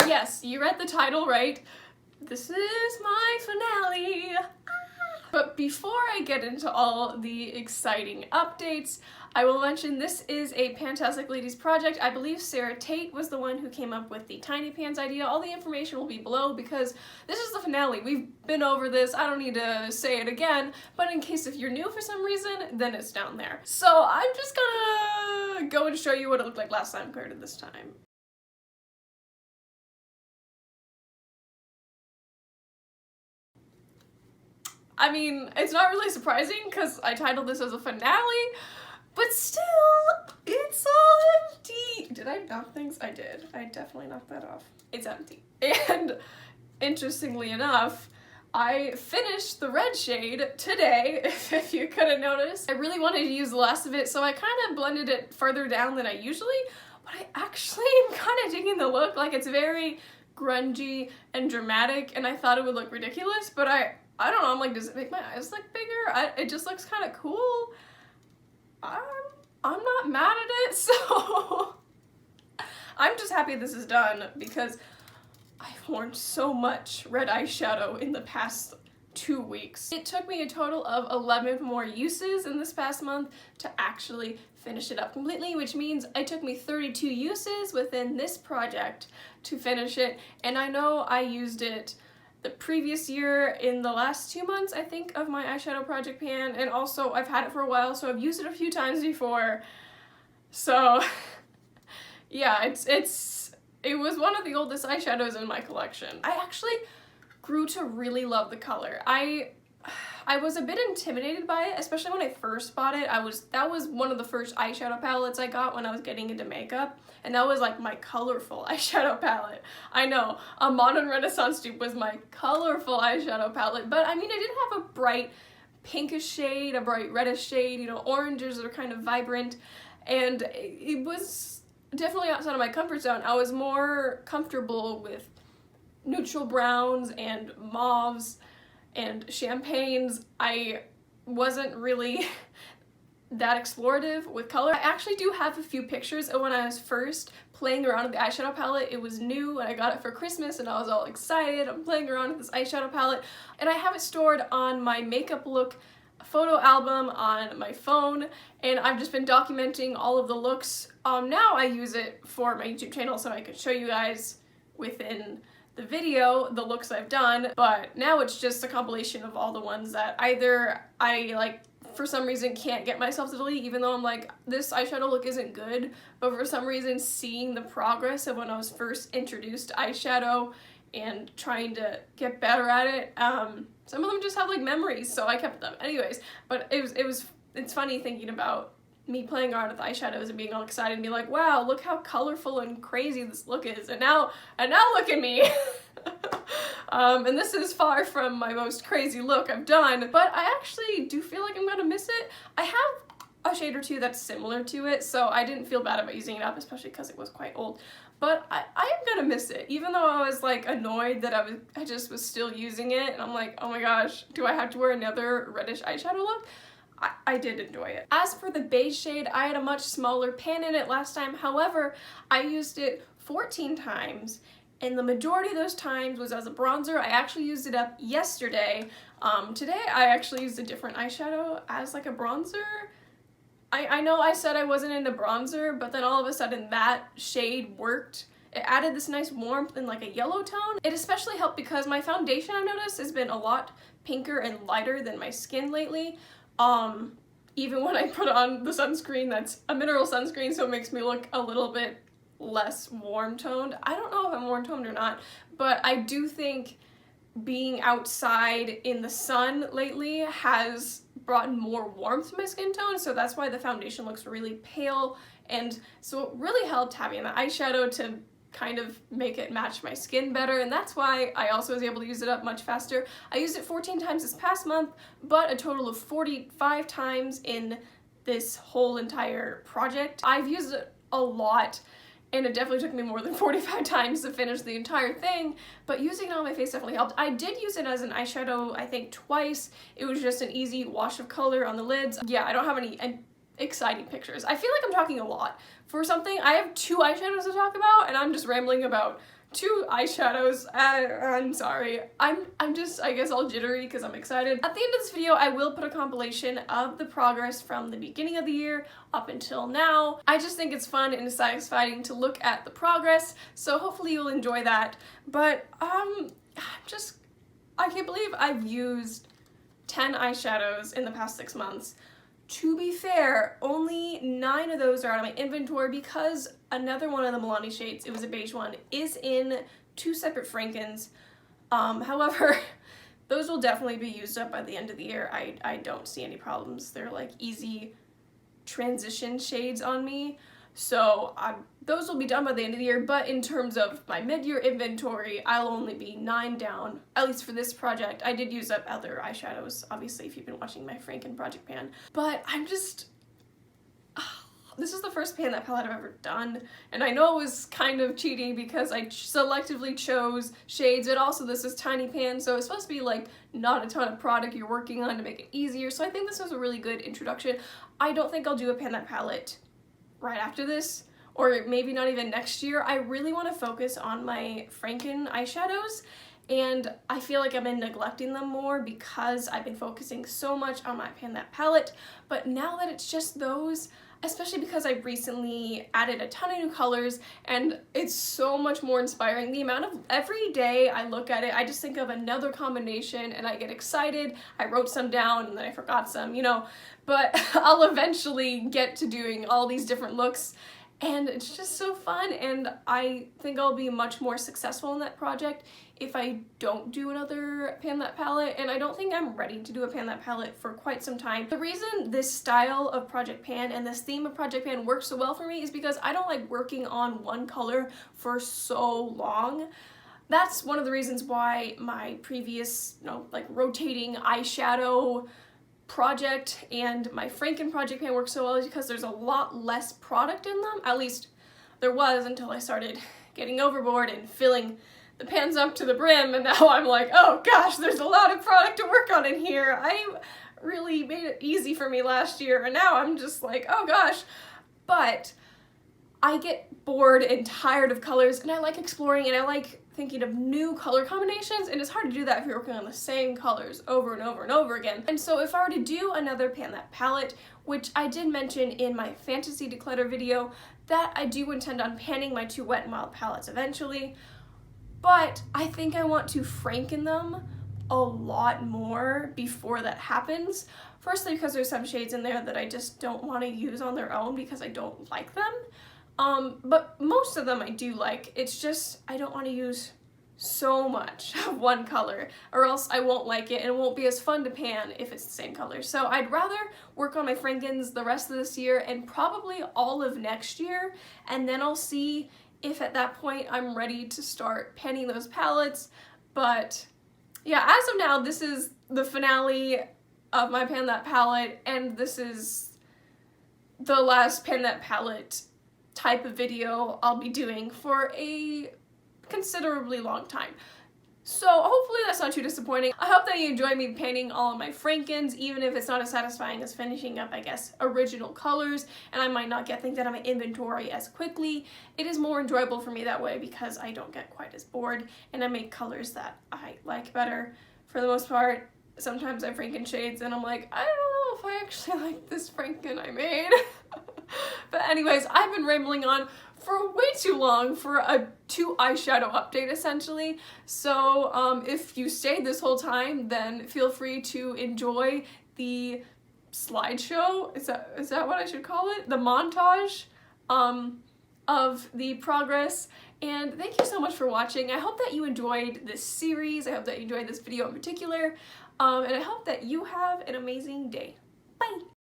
Yes, you read the title right. This is my finale. But before I get into all the exciting updates, I will mention this is a Pantastic Ladies project. I believe Sarah Tate was the one who came up with the tiny pans idea. All the information will be below because this is the finale. We've been over this. I don't need to say it again, but in case if you're new for some reason, then it's down there. So I'm just gonna go and show you what it looked like last time compared to this time. I mean, it's not really surprising because I titled this as a finale, but still, it's all empty. Did I knock things? I did. I definitely knocked that off. It's empty. And interestingly enough, I finished the red shade today, if you couldn't notice. I really wanted to use the last of it, so I kind of blended it further down than I usually, but I actually am kind of digging the look. Like, it's very grungy and dramatic, and I thought it would look ridiculous, but I don't know, I'm like, does it make my eyes look bigger? It just looks kind of cool. I'm not mad at it, so I'm just happy this is done because I've worn so much red eyeshadow in the past 2 weeks. It took me a total of 11 more uses in this past month to actually finish it up completely, which means it took me 32 uses within this project to finish it, and I know I used it the previous year in the last 2 months, I think, of my eyeshadow project pan, and also I've had it for a while, so I've used it a few times before. So yeah, it was one of the oldest eyeshadows in my collection. I actually grew to really love the color. I was a bit intimidated by it, especially when I first bought it. That was one of the first eyeshadow palettes I got when I was getting into makeup, and that was like my colorful eyeshadow palette. I know, a modern Renaissance dupe was my colorful eyeshadow palette, but I mean, I did have a bright pinkish shade, a bright reddish shade, you know, oranges are kind of vibrant, and it was definitely outside of my comfort zone. I was more comfortable with neutral browns and mauves and champagnes. I wasn't really that explorative with color. I actually do have a few pictures of when I was first playing around with the eyeshadow palette. It was new and I got it for Christmas and I was all excited. I'm playing around with this eyeshadow palette, and I have it stored on my makeup look photo album on my phone, and I've just been documenting all of the looks. Now I use it for my YouTube channel so I could show you guys within the video the looks I've done, but now it's just a compilation of all the ones that either I like for some reason can't get myself to delete, even though I'm like, this eyeshadow look isn't good, but for some reason seeing the progress of when I was first introduced to eyeshadow and trying to get better at it, some of them just have like memories, so I kept them anyways. But it's funny thinking about me playing around with eyeshadows and being all excited and be like, wow, look how colorful and crazy this look is, and now look at me. And this is far from my most crazy look I've done, but I actually do feel like I'm gonna miss it. I have a shade or two that's similar to it, so I didn't feel bad about using it up, especially because it was quite old. But I am gonna miss it, even though I was like annoyed that I just was still using it, and I'm like, oh my gosh, do I have to wear another reddish eyeshadow look? I did enjoy it. As for the beige shade, I had a much smaller pan in it last time. However, I used it 14 times, and the majority of those times was as a bronzer. I actually used it up yesterday. Today I actually used a different eyeshadow as like a bronzer. I know I said I wasn't into bronzer, but then all of a sudden that shade worked. It added this nice warmth and like a yellow tone. It especially helped because my foundation, I've noticed, has been a lot pinker and lighter than my skin lately. Even when I put on the sunscreen that's a mineral sunscreen, so it makes me look a little bit less warm toned. I don't know if I'm warm toned or not, but I do think being outside in the sun lately has brought more warmth to my skin tone, so that's why the foundation looks really pale, and so it really helped having the eyeshadow to kind of make it match my skin better, and that's why I also was able to use it up much faster. I used it 14 times this past month, but a total of 45 times in this whole entire project. I've used it a lot, and it definitely took me more than 45 times to finish the entire thing, but using it on my face definitely helped. I did use it as an eyeshadow, I think, twice. It was just an easy wash of color on the lids. Yeah, I don't have any exciting pictures. I feel like I'm talking a lot. For something, I have 2 eyeshadows to talk about, and I'm just rambling about 2 eyeshadows. I'm sorry. I'm just, I guess, all jittery because I'm excited. At the end of this video, I will put a compilation of the progress from the beginning of the year up until now. I just think it's fun and satisfying to look at the progress, so hopefully you'll enjoy that. But I can't believe I've used 10 eyeshadows in the past 6 months. To be fair, only 9 of those are out of my inventory because another one of the Milani shades, it was a beige one, is in 2 separate Frankens. However, those will definitely be used up by the end of the year. I don't see any problems. They're like easy transition shades on me. So those will be done by the end of the year, but in terms of my mid-year inventory, I'll only be 9 down, at least for this project. I did use up other eyeshadows, obviously, if you've been watching my Franken project pan. But I'm just... this is the first pan that palette I've ever done, and I know it was kind of cheating because I selectively chose shades, but also this is tiny pan, so it's supposed to be like not a ton of product you're working on to make it easier, so I think this was a really good introduction. I don't think I'll do a pan that palette right after this, or maybe not even next year. I really want to focus on my Franken eyeshadows, and I feel like I've been neglecting them more because I've been focusing so much on my Pan That palette. But now that it's just those, especially because I recently added a ton of new colors and it's so much more inspiring. The amount of, every day I look at it, I just think of another combination and I get excited. I wrote some down and then I forgot some, you know, but I'll eventually get to doing all these different looks. And it's just so fun, and I think I'll be much more successful in that project if I don't do another Pan That palette, and I don't think I'm ready to do a Pan That palette for quite some time. The reason this style of Project Pan and this theme of Project Pan works so well for me is because I don't like working on one color for so long. That's one of the reasons why my previous, like rotating eyeshadow project and my Franken project pan works so well is because there's a lot less product in them. At least there was until I started getting overboard and filling the pans up to the brim, and now I'm like, oh gosh, there's a lot of product to work on in here. I really made it easy for me last year, and now I'm just like, oh gosh. But I get bored and tired of colors, and I like exploring, and I like thinking of new color combinations, and it's hard to do that if you're working on the same colors over and over and over again. And so if I were to do another Pan That palette, which I did mention in my fantasy declutter video, that I do intend on panning my 2 Wet n Wild palettes eventually, but I think I want to Franken them a lot more before that happens. Firstly, because there's some shades in there that I just don't want to use on their own because I don't like them. But most of them I do like. It's just I don't want to use so much of one color, or else I won't like it and it won't be as fun to pan if it's the same color. So I'd rather work on my Frankens the rest of this year and probably all of next year, and then I'll see if at that point I'm ready to start panning those palettes. But yeah, as of now, this is the finale of my Pan That palette, and this is the last Pan That palette type of video I'll be doing for a considerably long time. So hopefully that's not too disappointing. I hope that you enjoy me painting all of my Frankens, even if it's not as satisfying as finishing up, I guess, original colors, and I might not get things out of my inventory as quickly. It is more enjoyable for me that way because I don't get quite as bored, and I make colors that I like better for the most part. Sometimes I Franken shades and I'm like, I don't know if I actually like this Franken I made. But anyways, I've been rambling on for way too long for a 2 eyeshadow update essentially. So if you stayed this whole time, then feel free to enjoy the slideshow. Is that what I should call it? The montage of the progress. And thank you so much for watching. I hope that you enjoyed this series. I hope that you enjoyed this video in particular. And I hope that you have an amazing day. Bye!